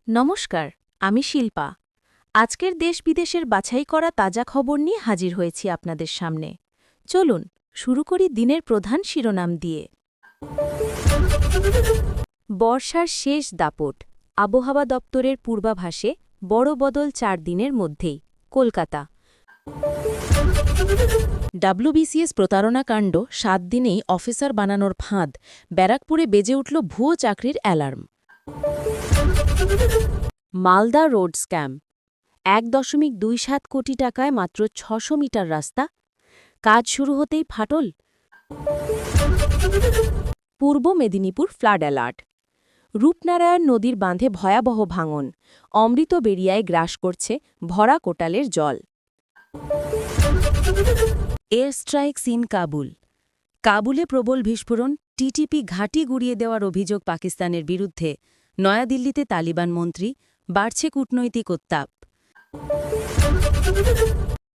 নমস্কার, আমি শিল্পা। আজকের দেশ বিদেশের বাছাই করা তাজা খবর নিয়ে হাজির হয়েছি আপনাদের সামনে। চলুন শুরু করি দিনের প্রধান শিরোনাম দিয়ে। বর্ষার শেষ দাপট, আবহাওয়া দপ্তরের পূর্বাভাসে বড় বদল ৪ দিনের মধ্যেই। কলকাতা। ডাব্লিউবিসিএস প্রতারণাকাণ্ড ৭ দিনেই অফিসার বানানোর ফাঁদ, ব্যারাকপুরে বেজে উঠল ভুয়ো চাকরির অ্যালার্ম। মালদা রোড স্ক্যাম, ১.২৭ কোটি টাকায় মাত্র ৬০০ মিটার রাস্তা, কাজ শুরু হতেই ফাটল। পূর্ব মেদিনীপুর ফ্লাড অ্যালার্ট, রূপনারায়ণ নদীর বাঁধে ভয়াবহ ভাঙন, অমৃতবেড়িয়ায় গ্রাস করছে ভরা কোটালের জল। এয়ার স্ট্রাইকস ইন কাবুল, কাবুলে প্রবল বিস্ফোরণ, টিটিপি ঘাঁটি গুড়িয়ে দেওয়ার অভিযোগ পাকিস্তানের বিরুদ্ধে, নয়াদিল্লিতে তালিবান মন্ত্রী, বাড়ছে কূটনৈতিক উত্তাপ।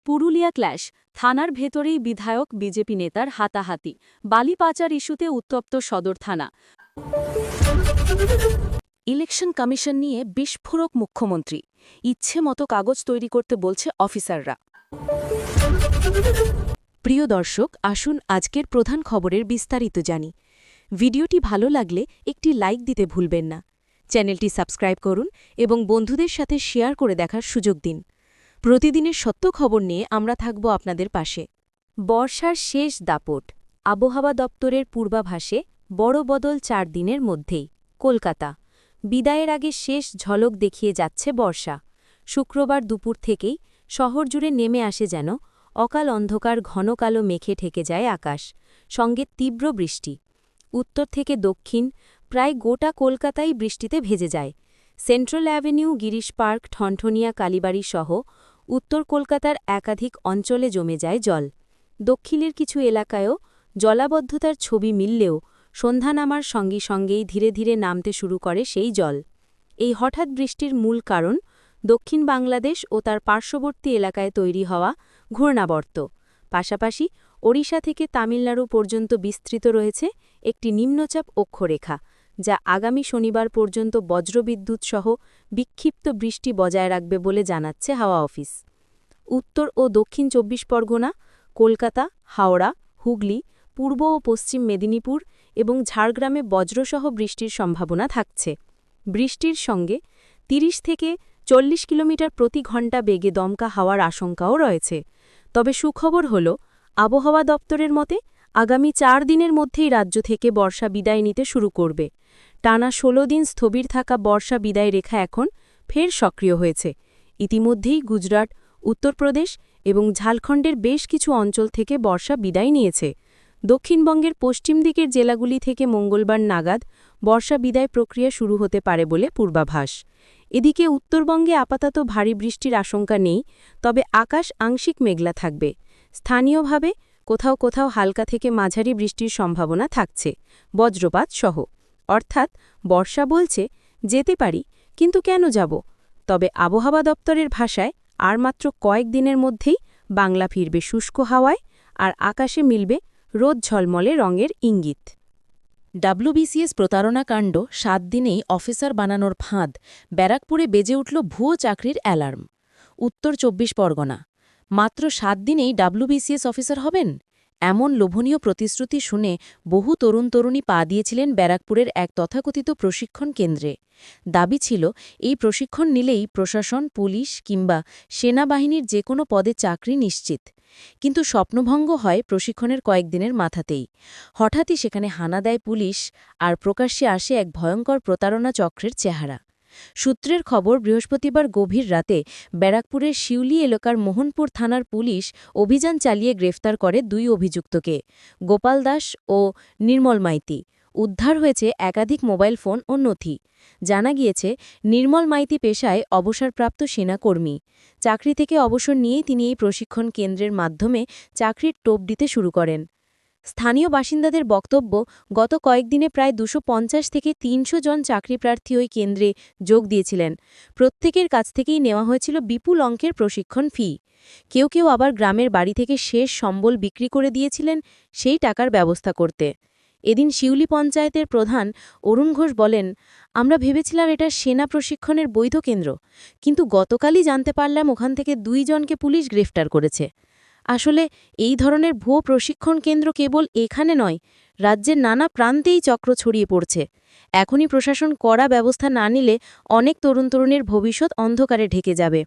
পুরুলিয়া ক্ল্যাশ, থানার ভেতরেই বিধায়ক বিজেপি নেতার হাতাহাতি, বালি পাচার ইস্যুতে উত্তপ্ত সদর থানা। ইলেকশন কমিশন নিয়ে বিস্ফোরক মুখ্যমন্ত্রী, ইচ্ছে মতো কাগজ তৈরি করতে বলছে অফিসাররা। প্রিয় দর্শক, আসুন আজকের প্রধান খবরের বিস্তারিত জানি। ভিডিওটি ভালো লাগলে একটি লাইক দিতে ভুলবেন না। চ্যানেলটি সাবস্ক্রাইব করুন এবং বন্ধুদের সাথে শেয়ার করে দেখার সুযোগ দিন। প্রতিদিনের সত্য খবর নিয়ে আমরা থাকব আপনাদের পাশে। বর্ষার শেষ দাপট, আবহাওয়া দপ্তরের পূর্বাভাসে বড় বদল ৪ দিনের মধ্যেই। কলকাতা। বিদায়ের আগে শেষ ঝলক দেখিয়ে যাচ্ছে বর্ষা। শুক্রবার দুপুর থেকেই শহর জুড়ে নেমে আসে যেন অকাল অন্ধকার, ঘন কালো মেঘে ঢেকে যায় আকাশ, সঙ্গে তীব্র বৃষ্টি। উত্তর থেকে দক্ষিণ প্রায় গোটা কলকাতাই বৃষ্টিতে ভেজে যায়। Central Avenue, Girish Park, Thanthania, Kalibari সহ উত্তর কলকাতার একাধিক অঞ্চলে জমে যায় জল। দক্ষিণের কিছু এলাকায়ও জলাবদ্ধতার ছবি মিললেও সন্ধ্যা নামার সঙ্গে সঙ্গেই ধীরে ধীরে নামতে শুরু করে সেই জল। এই হঠাৎ বৃষ্টির মূল কারণ দক্ষিণ বাংলাদেশ ও তার পার্শ্ববর্তী এলাকায় তৈরি হওয়া ঘূর্ণাবর্ত। পাশাপাশি ওড়িশা থেকে তামিলনাড়ু পর্যন্ত বিস্তৃত রয়েছে একটি নিম্নচাপ অক্ষরেখা, যা আগামী শনিবার পর্যন্ত বজ্রবিদ্যুৎ সহ বিক্ষিপ্ত বৃষ্টি বজায় রাখবে বলে জানাচ্ছে হাওয়া অফিস। উত্তর ও দক্ষিণ ২৪ পরগনা, কলকাতা, হাওড়া, হুগলি, পূর্ব ও পশ্চিম মেদিনীপুর এবং ঝাড়গ্রামে বজ্রসহ বৃষ্টির সম্ভাবনা থাকছে। বৃষ্টির সঙ্গে ৩০ থেকে ৪০ কিলোমিটার প্রতি ঘণ্টা বেগে দমকা হাওয়ার আশঙ্কাও রয়েছে। তবে সুখবর হল, আবহাওয়া দপ্তরের মতে আগামী ৪ দিনের মধ্যেই রাজ্য থেকে বর্ষা বিদায় নিতে শুরু করবে। টানা ১৬ দিন স্থবির থাকা বর্ষা বিদায় রেখা এখন ফের সক্রিয় হয়েছে। ইতিমধ্যেই গুজরাট, উত্তরপ্রদেশ এবং ঝাড়খণ্ডের বেশ কিছু অঞ্চল থেকে বর্ষা বিদায় নিয়েছে। দক্ষিণবঙ্গের পশ্চিম দিকের জেলাগুলি থেকে মঙ্গলবার নাগাদ বর্ষা বিদায় প্রক্রিয়া শুরু হতে পারে বলে পূর্বাভাস। এদিকে উত্তরবঙ্গে আপাতত ভারী বৃষ্টির আশঙ্কা নেই, তবে আকাশ আংশিক মেঘলা থাকবে। স্থানীয়ভাবে কোথাও কোথাও হালকা থেকে মাঝারি বৃষ্টির সম্ভাবনা থাকছে, বজ্রপাত সহ। অর্থাৎ বর্ষা বলছে, যেতে পারি, কিন্তু কেন যাব? তবে আবহাওয়া দপ্তরের ভাষায় আর মাত্র কয়েক দিনের মধ্যেই বাংলা ফিরবে শুষ্ক হাওয়ায়, আর আকাশে মিলবে রোদ ঝলমলে রঙের ইঙ্গিত। ডাব্লিউবিসিএস প্রতারণাকাণ্ড ৭ দিনেই অফিসার বানানোর ফাঁদ, ব্যারাকপুরে বেজে উঠল ভুয়ো চাকরির অ্যালার্ম। উত্তর ২৪ পরগনা, মাত্র ৭ দিনেই ডাব্লিউবিসিএস অফিসার হবেন, এমন লোভনীয় প্রতিশ্রুতি শুনে বহু তরুণ তরুণী পা দিয়েছিলেন ব্যারাকপুরের এক তথাকথিত প্রশিক্ষণ কেন্দ্রে। দাবি ছিল, এই প্রশিক্ষণ নিলেই প্রশাসন, পুলিশ কিংবা সেনাবাহিনীর যে কোনো পদে চাকরি নিশ্চিত। কিন্তু স্বপ্নভঙ্গ হয় প্রশিক্ষণের কয়েকদিনের মাথাতেই। হঠাৎই সেখানে হানা দেয় পুলিশ, আর প্রকাশ্যে আসে এক ভয়ঙ্কর প্রতারণা চক্রের চেহারা। সূত্রের খবর, বৃহস্পতিবার গভীর রাতে ব্যারাকপুরের শিউলি এলাকার মোহনপুর থানার পুলিশ অভিযান চালিয়ে গ্রেফতার করে ২ অভিযুক্তকে, গোপাল দাস ও নির্মল মাইতি। উদ্ধার হয়েছে একাধিক মোবাইল ফোন ও নথি। জানা গিয়েছে, নির্মল মাইতি পেশায় অবসরপ্রাপ্ত সেনাকর্মী। চাকরি থেকে অবসর নিয়েই তিনি এই প্রশিক্ষণ কেন্দ্রের মাধ্যমে চাকরির টোপ দিতে শুরু করেন। স্থানীয় বাসিন্দাদের বক্তব্য, গত কয়েকদিনে প্রায় ২৫০ থেকে ৩০০ জন চাকরিপ্রার্থী ওই কেন্দ্রে যোগ দিয়েছিলেন। প্রত্যেকের কাছ থেকেই নেওয়া হয়েছিল বিপুল অঙ্কের প্রশিক্ষণ ফি। কেউ কেউ আবার গ্রামের বাড়ি থেকে শেষ সম্বল বিক্রি করে দিয়েছিলেন সেই টাকার ব্যবস্থা করতে। এদিন শিউলি পঞ্চায়েতের প্রধান অরুণ ঘোষ বলেন, আমরা ভেবেছিলাম এটা সেনা প্রশিক্ষণের বৈধ কেন্দ্র, কিন্তু গতকালই জানতে পারলাম ওখান থেকে 2 জনকে পুলিশ গ্রেফতার করেছে। আসলে এই ধরনের ভুয়ো প্রশিক্ষণ কেন্দ্র কেবল এখানে নয়, রাজ্যের নানা প্রান্তেই চক্র ছড়িয়ে পড়ছে। এখনই প্রশাসন কড়া ব্যবস্থা না নিলে অনেক তরুণ-তরুণীর ভবিষ্যৎ অন্ধকারে ঢেকে যাবে।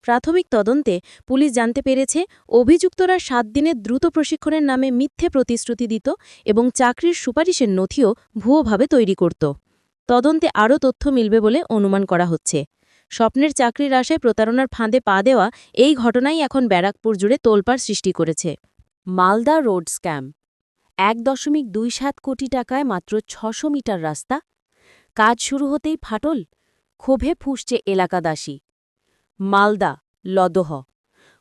প্রাথমিক তদন্তে পুলিশ জানতে পেরেছে, অভিযুক্তরা 7 দিনের দ্রুত প্রশিক্ষণের নামে মিথ্যে প্রতিশ্রুতি দিত এবং চাকরির সুপারিশের নথিও ভুয়োভাবে তৈরি করত। তদন্তে আরও তথ্য মিলবে বলে অনুমান করা হচ্ছে। স্বপ্নের চাকরির আশায় প্রতারণার ফাঁদে পা দেওয়া এই ঘটনাই এখন ব্যারাকপুর জুড়ে তোলপাড় সৃষ্টি করেছে। মালদা রোড স্ক্যাম, 1.27 কোটি টাকায় মাত্র 600 মিটার রাস্তা, কাজ শুরু হতেই ফাটল, ক্ষোভে ফুঁসছে এলাকাবাসী। মালদা লদহ,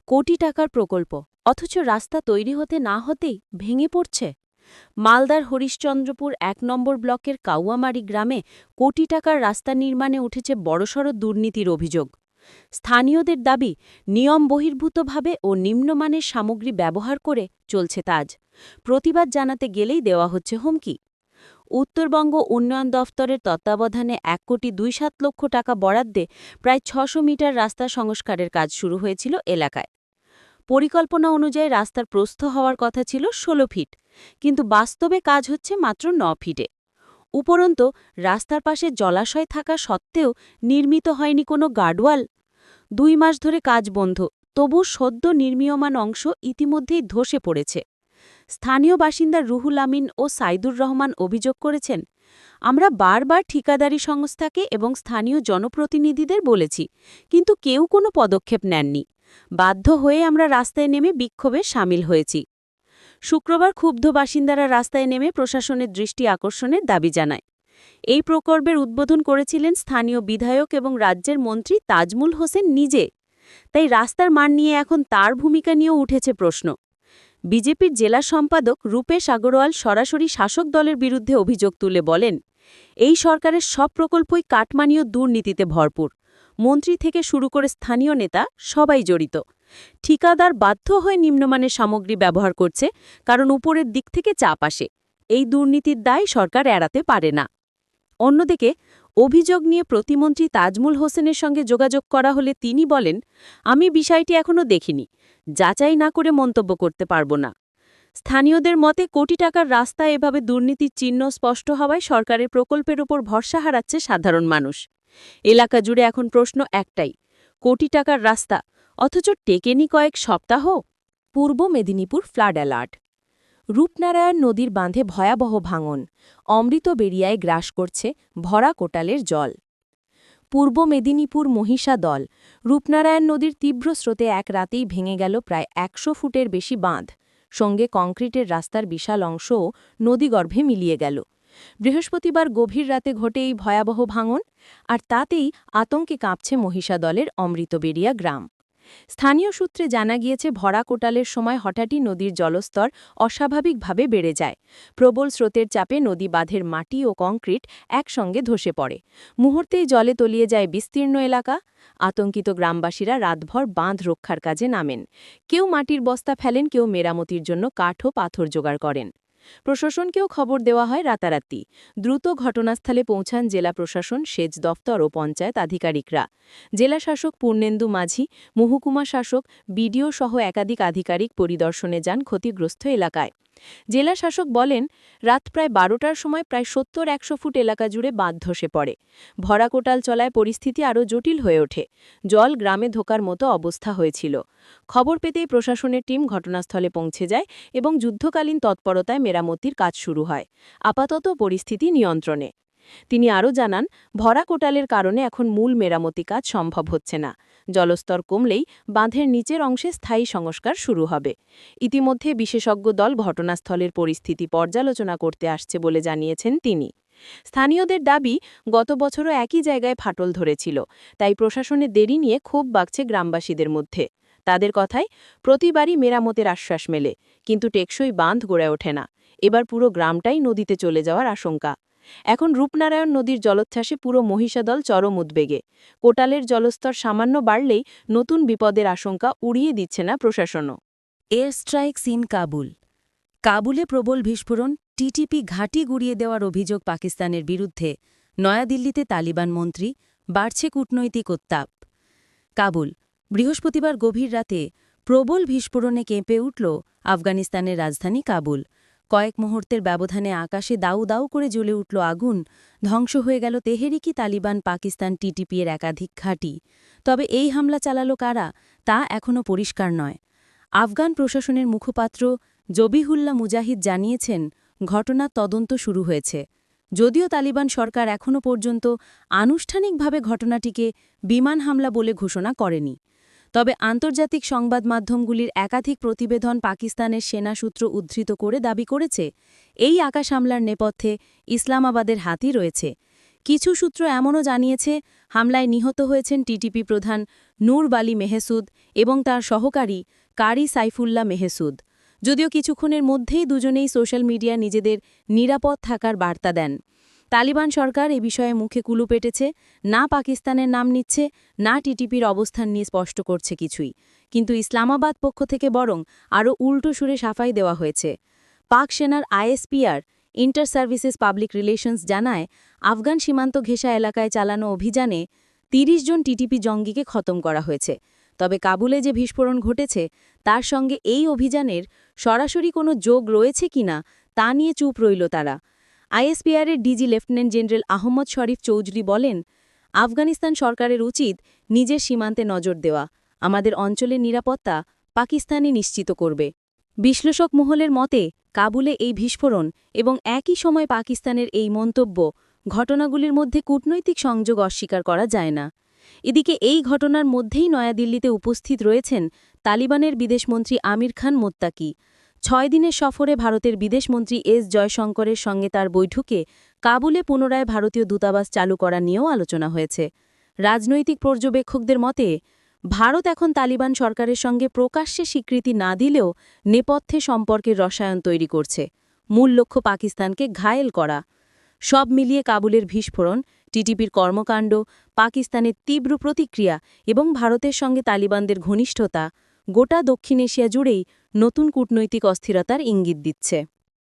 কোটি টাকার প্রকল্প, অথচ রাস্তা তৈরি হতে না হতেই ভেঙে পড়ছে। মালদার হরিশ্চন্দ্রপুর 1 নম্বর ব্লকের কাউয়ামারি গ্রামে কোটি টাকার রাস্তা নির্মাণে উঠেছে বড়সড় দুর্নীতির অভিযোগ। স্থানীয়দের দাবি, নিয়ম বহির্ভূতভাবে ও নিম্নমানের সামগ্রী ব্যবহার করে চলছে কাজ। প্রতিবাদ জানাতে গেলেই দেওয়া হচ্ছে হুমকি। উত্তরবঙ্গ উন্নয়ন দফতরের তত্ত্বাবধানে 1.27 লক্ষ টাকা বরাদ্দে প্রায় 600 মিটার রাস্তা সংস্কারের কাজ শুরু হয়েছিল এলাকায়। পরিকল্পনা অনুযায়ী রাস্তার প্রস্থ হওয়ার কথা ছিল 16 ফিট, কিন্তু বাস্তবে কাজ হচ্ছে মাত্র 9 ফিটে। উপরন্তু রাস্তার পাশে জলাশয় থাকা সত্ত্বেও নির্মিত হয়নি কোনো গার্ডওয়াল। 2 মাস ধরে কাজ বন্ধ, তবু সদ্য নির্মীয়মান অংশ ইতিমধ্যেই ধসে পড়েছে। স্থানীয় বাসিন্দা রুহুল আমিন ও সাইদুর রহমান অভিযোগ করেছেন, আমরা বারবার ঠিকাদারি সংস্থাকে এবং স্থানীয় জনপ্রতিনিধিদের বলেছি, কিন্তু কেউ কোনো পদক্ষেপ নেননি। বাধ্য হয়ে আমরা রাস্তায় নেমে বিক্ষোভে সামিল হয়েছি। শুক্রবার ক্ষুব্ধ বাসিন্দারা রাস্তায় নেমে প্রশাসনের দৃষ্টি আকর্ষণের দাবি জানায়। এই প্রকল্পের উদ্বোধন করেছিলেন স্থানীয় বিধায়ক এবং রাজ্যের মন্ত্রী তাজমুল হোসেন নিজে। তাই রাস্তার মান নিয়ে এখন তার ভূমিকা নিয়েও উঠেছে প্রশ্ন। বিজেপির জেলা সম্পাদক রূপেশ আগরওয়াল সরাসরি শাসক দলের বিরুদ্ধে অভিযোগ তুলে বলেন, এই সরকারের সব প্রকল্পই কাটমানীয় দুর্নীতিতে ভরপুর। মন্ত্রী থেকে শুরু করে স্থানীয় নেতা সবাই জড়িত। ঠিকাদার বাধ্য হয়ে নিম্নমানের সামগ্রী ব্যবহার করছে, কারণ উপরের দিক থেকে চাপ আসে। এই দুর্নীতির দায় সরকার এড়াতে পারে না। অন্যদিকে অভিযোগ নিয়ে প্রতিমন্ত্রী তাজমুল হোসেনের সঙ্গে যোগাযোগ করা হলে তিনি বলেন, আমি বিষয়টি এখনও দেখিনি, যাচাই না করে মন্তব্য করতে পারব না। স্থানীয়দের মতে কোটি টাকার রাস্তা এভাবে দুর্নীতির চিহ্ন স্পষ্ট হওয়ায় সরকারের প্রকল্পের ওপর ভরসা হারাচ্ছে সাধারণ মানুষ। এলাকা জুড়ে এখন প্রশ্ন একটাই, কোটি টাকার রাস্তা অথচ টেকেনি কয়েক সপ্তাহ। পূর্ব মেদিনীপুর ফ্লাড অ্যালার্ট, রূপনারায়ণ নদীর বাঁধে ভয়াবহ ভাঙন, অমৃতবেড়িয়ায় গ্রাস করছে ভরা কোটালের জল। পূর্ব মেদিনীপুর মহিষাদল, রূপনারায়ণ নদীর তীব্র স্রোতে এক রাতেই ভেঙে গেল প্রায় 100 ফুটের বেশি বাঁধ, সঙ্গে কংক্রিটের রাস্তার বিশাল অংশও নদীগর্ভে মিলিয়ে গেল। বৃহস্পতিবার গভীর রাতে ঘটে এই ভয়াবহ ভাঙন, আর তাতেই আতঙ্কে কাঁপছে মহিষাদলের অমৃতবেড়িয়া গ্রাম। স্থানীয় সূত্রে জানা গিয়েছে, ভরা কোটালের সময় হঠাৎই নদীর জলস্তর অস্বাভাবিকভাবে বেড়ে যায়। প্রবল স্রোতের চাপে নদী বাঁধের মাটি ও কংক্রিট একসঙ্গে ধসে পড়ে। মুহূর্তেই জলে তলিয়ে যায় বিস্তীর্ণ এলাকা। আতঙ্কিত গ্রামবাসীরা রাতভর বাঁধ রক্ষার কাজে নামেন। কেউ মাটির বস্তা ফেলেন, কেউ মেরামতির জন্য কাঠ ও পাথর জোগাড় করেন। প্রশাসনকেও খবর দেওয়া হয় রাতারাতি। দ্রুত ঘটনাস্থলে পৌঁছান জেলা প্রশাসন, সেচ দফতর ও পঞ্চায়েত আধিকারিকরা। জেলা শাসক পূর্ণেন্দু মাঝি, মহকুমা শাসক, বিডিও সহ একাধিক আধিকারিক পরিদর্শনে যান ক্ষতিগ্রস্ত এলাকায়। জেলা শাসক বলেন, রাত প্রায় 12টার সময় প্রায় 70-100 ফুট এলাকা জুড়ে বাঁধ ধসে পড়ে। ভরা কোটাল চলায় পরিস্থিতি আরও জটিল হয়ে ওঠে। জল গ্রামে ঢোকার মতো অবস্থা হয়েছিল। খবর পেতেই প্রশাসনের টিম ঘটনাস্থলে পৌঁছে যায় এবং যুদ্ধকালীন তৎপরতায় মেরামতির কাজ শুরু হয়। আপাতত পরিস্থিতি নিয়ন্ত্রণে। তিনি আরও জানান, ভরা কোটালের কারণে এখন মূল মেরামতি কাজ সম্ভব হচ্ছে না। জলস্তর কমলেই বাঁধের নিচের অংশে স্থায়ী সংস্কার শুরু হবে। ইতিমধ্যে বিশেষজ্ঞ দল ঘটনাস্থলের পরিস্থিতি পর্যালোচনা করতে আসছে বলে জানিয়েছেন তিনি। স্থানীয়দের দাবি, গত বছরও একই জায়গায় ফাটল ধরেছিল, তাই প্রশাসনের দেরি নিয়ে ক্ষোভ বাড়ছে গ্রামবাসীদের মধ্যে। তাদের কথায়, প্রতিবারই মেরামতের আশ্বাস মেলে, কিন্তু টেকসই বাঁধ গড়ে ওঠে না। এবার পুরো গ্রামটাই নদীতে চলে যাওয়ার আশঙ্কা। এখন রূপনারায়ণ নদীর জলোচ্ছ্বাসে পুরো মহিষাদল চরম উদ্বেগে। কোটালের জলস্তর সামান্য বাড়লেই নতুন বিপদের আশঙ্কা উড়িয়ে দিচ্ছে না প্রশাসনও। এয়ার স্ট্রাইকস ইন কাবুল, কাবুলে প্রবল বিস্ফোরণ, টিটিপি ঘাঁটি গুড়িয়ে দেওয়ার অভিযোগ পাকিস্তানের বিরুদ্ধে নয়াদিল্লিতে তালিবান মন্ত্রী, বাড়ছে কূটনৈতিক উত্তাপ। কাবুল, বৃহস্পতিবার গভীর রাতে প্রবল বিস্ফোরণে কেঁপে উঠল আফগানিস্তানের রাজধানী কাবুল। কয়েক মুহূর্তের ব্যবধানে আকাশে দাউ দাউ করে জ্বলে উঠল আগুন, ধ্বংস হয়ে গেল তেহরিকি তালিবান পাকিস্তান টিটিপি-এর একাধিক ঘাঁটি। তবে এই হামলা চালালো কারা, তা এখনও পরিষ্কার নয়। আফগান প্রশাসনের মুখপাত্র জবিহুল্লাহ মুজাহিদ জানিয়েছেন, ঘটনার তদন্ত শুরু হয়েছে। যদিও তালিবান সরকার এখনও পর্যন্ত আনুষ্ঠানিকভাবে ঘটনাটিকে বিমান হামলা বলে ঘোষণা করেনি। তবে আন্তর্জাতিক সংবাদ মাধ্যমগুলির একাধিক প্রতিবেদন পাকিস্তানের সেনা সূত্র উদ্ধৃত করে দাবি করেছে, এই আকাশ হামলার নেপথ্যে ইসলামাবাদের হাতই রয়েছে। কিছু সূত্র এমনও জানিয়েছে, হামলায় নিহত হয়েছেন টিটিপি প্রধান নূর বালি মেহসুদ এবং তার সহকারী কারি সাইফুল্লাহ মেহসুদ। যদিও কিছুক্ষণের মধ্যেই দুজনেই সোশ্যাল মিডিয়া নিজেদের নিরাপদ থাকার বার্তা দেন। তালিবান সরকার এ বিষয়ে মুখে কুলু পেটেছে, না পাকিস্তানের নাম নিচ্ছে, না টিটিপির অবস্থান নিয়ে স্পষ্ট করছে কিছুই। কিন্তু ইসলামাবাদ পক্ষ থেকে বরং আরও উল্টো সুরে সাফাই দেওয়া হয়েছে। পাক সেনার ISPR inter services public relations জানায়, আফগান সীমান্ত ঘেঁষা এলাকায় চালানো অভিযানে ৩০ জন টিটিপি জঙ্গিকে খতম করা হয়েছে। তবে কাবুলে যে বিস্ফোরণ ঘটেছে তার সঙ্গে এই অভিযানের সরাসরি কোনো যোগ রয়েছে কিনা তা নিয়ে চুপ রইল তারা। আইএসপিআরের ডিজি লেফটেন্যান্ট জেনারেল আহমদ শরীফ চৌধুরী বলেন, আফগানিস্তান সরকারের উচিত নিজের সীমান্তে নজর দেওয়া, আমাদের অঞ্চলের নিরাপত্তা পাকিস্তানই নিশ্চিত করবে। বিশ্লেষক মহলের মতে, কাবুলে এই বিস্ফোরণ এবং একই সময় পাকিস্তানের এই মন্তব্য ঘটনাগুলির মধ্যে কূটনৈতিক সংযোগ অস্বীকার করা যায় না। এদিকে এই ঘটনার মধ্যেই নয়াদিল্লিতে উপস্থিত রয়েছেন তালিবানের বিদেশমন্ত্রী আমির খান মোত্তাকি। ৬ দিনের সফরে ভারতের বিদেশমন্ত্রী এস জয়শঙ্করের সঙ্গে তার বৈঠকে কাবুলে পুনরায় ভারতীয় দূতাবাস চালু করা নিয়েও আলোচনা হয়েছে। রাজনৈতিক পর্যবেক্ষকদের মতে, ভারত এখন তালিবান সরকারের সঙ্গে প্রকাশ্যে স্বীকৃতি না দিলেও নেপথ্যে সম্পর্কের রসায়ন তৈরি করছে, মূল লক্ষ্য পাকিস্তানকে ঘায়েল করা। সব মিলিয়ে কাবুলের বিস্ফোরণ, টিটিপির কর্মকাণ্ড, পাকিস্তানের তীব্র প্রতিক্রিয়া এবং ভারতের সঙ্গে তালিবানদের ঘনিষ্ঠতা গোটা দক্ষিণ এশিয়া জুড়েই নতুন কূটনৈতিক অস্থিরতার ইঙ্গিত দিচ্ছে।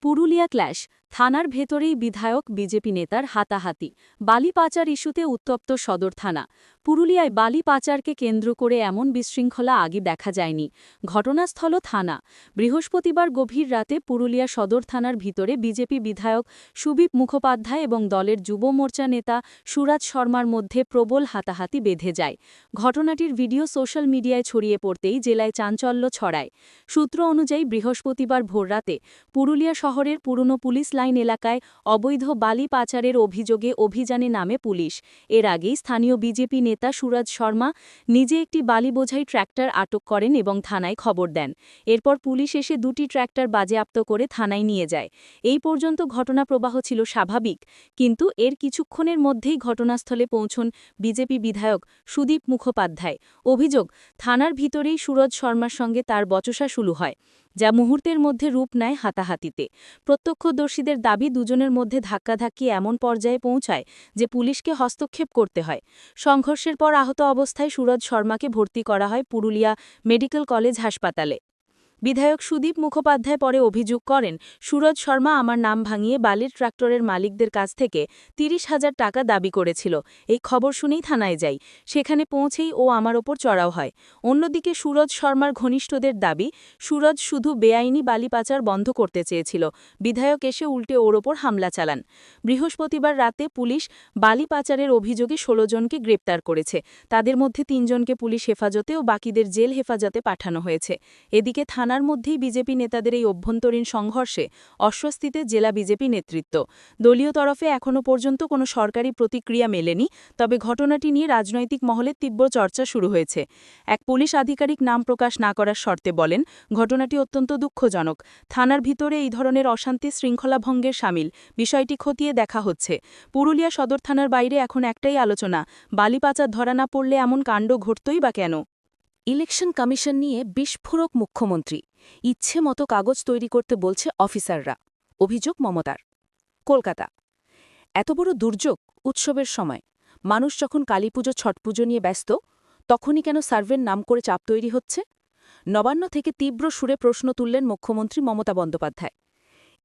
পুরুলিয়া ক্ল্যাশ, থানার ভেতরেই বিধায়ক বিজেপি নেতার হাতাহাতি, বালি পাচার ইস্যুতে উত্তপ্ত সদর থানা। পুরুলিয়ায় বালি পাচারকে কেন্দ্র করে এমন বিশৃঙ্খলা আগে দেখা যায়নি। ঘটনাস্থল থানা। বৃহস্পতিবার গভীর রাতে পুরুলিয়া সদর থানার ভিতরে বিজেপি বিধায়ক সুবীপ মুখোপাধ্যায় এবং দলের যুব মোর্চা নেতা সুরাজ শর্মার মধ্যে প্রবল হাতাহাতি বেঁধে যায়। ঘটনাটির ভিডিও সোশ্যাল মিডিয়ায় ছড়িয়ে পড়তেই জেলায় চাঞ্চল্য ছড়ায়। সূত্র অনুযায়ী বৃহস্পতিবার ভোররাতে পুরুলিয়া শহরের পুরনো পুলিশ লাইন এলাকায় অবৈধ বালি পাচারের অভিযোগে অভিযানে নামে পুলিশ। এর আগেই স্থানীয় বিজেপি নেতা সুরাজ শর্মা নিজে একটি বালি বোঝাই ট্র্যাক্টর আটক করেন এবং থানায় খবর দেন। এরপর পুলিশ এসে দুটি ট্র্যাক্টর বাজেয়াপ্ত করে থানায় নিয়ে যায়। এই পর্যন্ত ঘটনা প্রবাহ ছিল স্বাভাবিক, কিন্তু এর কিছুক্ষণের মধ্যেই ঘটনাস্থলে পৌঁছন বিজেপি বিধায়ক সুদীপ মুখোপাধ্যায়। অভিযোগ, থানার ভিতরেই সুরজ শর্মার সঙ্গে তার বচসা শুরু হয়, যা মুহূর্তের মধ্যে রূপ নেয় হাতাহাতিতে। প্রত্যক্ষদর্শীদের দাবি, দুজনের মধ্যে ধাক্কাধাক্কি এমন পর্যায়ে পৌঁছায় যে পুলিশকে হস্তক্ষেপ করতে হয়। সংঘর্ষের পর আহত অবস্থায় সুরজ শর্মাকে ভর্তি করা হয় পুরুলিয়া মেডিকেল কলেজ হাসপাতালে। বিধায়ক সুদীপ মুখোপাধ্যায় পরে অভিযোগ করেন, সুরজ শর্মা আমার নাম ভাঙিয়ে বালির ট্রাক্টরের মালিকদের কাছ থেকে ৩০,০০০ টাকা দাবি করেছিল। এই খবর শুনেই থানায় যাই, সেখানে পৌঁছেই ও আমার ওপর চড়াও হয়। অন্যদিকে সুরজ শর্মার ঘনিষ্ঠদের দাবি, সুরজ শুধু বেআইনি বালি পাচার বন্ধ করতে চেয়েছিল, বিধায়ক এসে উল্টে ওর ওপর হামলা চালান। বৃহস্পতিবার রাতে পুলিশ বালি পাচারের অভিযোগে ১৬ জনকে গ্রেপ্তার করেছে। তাদের মধ্যে ৩ জনকে পুলিশ হেফাজতে ও বাকিদের জেল হেফাজতে পাঠানো হয়েছে। এদিকে থানার মধ্যেই বিজেপি নেতাদের এই অভ্যন্তরীণ সংঘর্ষে অস্বস্তিতে জেলা বিজেপি নেতৃত্ব। দলীয় তরফে এখনও পর্যন্ত কোনো সরকারি প্রতিক্রিয়া মেলেনি, তবে ঘটনাটি নিয়ে রাজনৈতিক মহলে তীব্র চর্চা শুরু হয়েছে। এক পুলিশ আধিকারিক নাম প্রকাশ না করার শর্তে বলেন, ঘটনাটি অত্যন্ত দুঃখজনক। থানার ভিতরে এই ধরনের অশান্তি শৃঙ্খলা ভঙ্গের শামিল, বিষয়টি খতিয়ে দেখা হচ্ছে। পুরুলিয়া সদর থানার বাইরে এখন একটাই আলোচনা, বালি পাচার ধরা না পড়লে এমন কাণ্ড ঘটতই বা কেন। ইলেকশন কমিশন নিয়ে বিস্ফোরক মুখ্যমন্ত্রী, ইচ্ছে মতো কাগজ তৈরি করতে বলছে অফিসাররা, অভিযোগ মমতার। কলকাতা, এত বড় দুর্যোগ উৎসবের সময়, মানুষ যখন কালীপুজো ছটপুজো নিয়ে ব্যস্ত, তখনই কেন সার্ভের নাম করে চাপ তৈরি হচ্ছে? নবান্ন থেকে তীব্র সুরে প্রশ্ন তুললেন মুখ্যমন্ত্রী মমতা বন্দ্যোপাধ্যায়।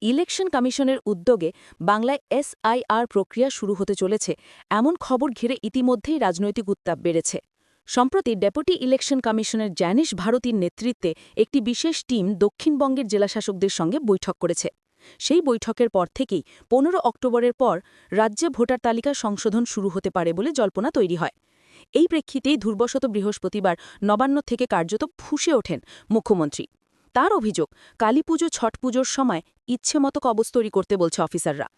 ইলেকশন কমিশনের উদ্যোগে বাংলায় SIR প্রক্রিয়া শুরু হতে চলেছে এমন খবর ঘিরে ইতিমধ্যেই রাজনৈতিক উত্তাপ বেড়েছে। সম্প্রতি ডেপুটি ইলেকশন কমিশনের জ্যানিশ ভারতীর নেতৃত্বে একটি বিশেষ টিম দক্ষিণবঙ্গের জেলাশাসকদের সঙ্গে বৈঠক করেছে। সেই বৈঠকের পর থেকেই 15 অক্টোবরের পর রাজ্যে ভোটার তালিকা সংশোধন শুরু হতে পারে বলে জল্পনা তৈরি হয়। এই প্রেক্ষিতেই দুর্বশত বৃহস্পতিবার নবান্ন থেকে কার্যত ফুঁসে ওঠেন মুখ্যমন্ত্রী। তার অভিযোগ, কালীপুজো ছট পুজোর সময় ইচ্ছেমতো কবজ তৈরি করতে বলছে অফিসাররা।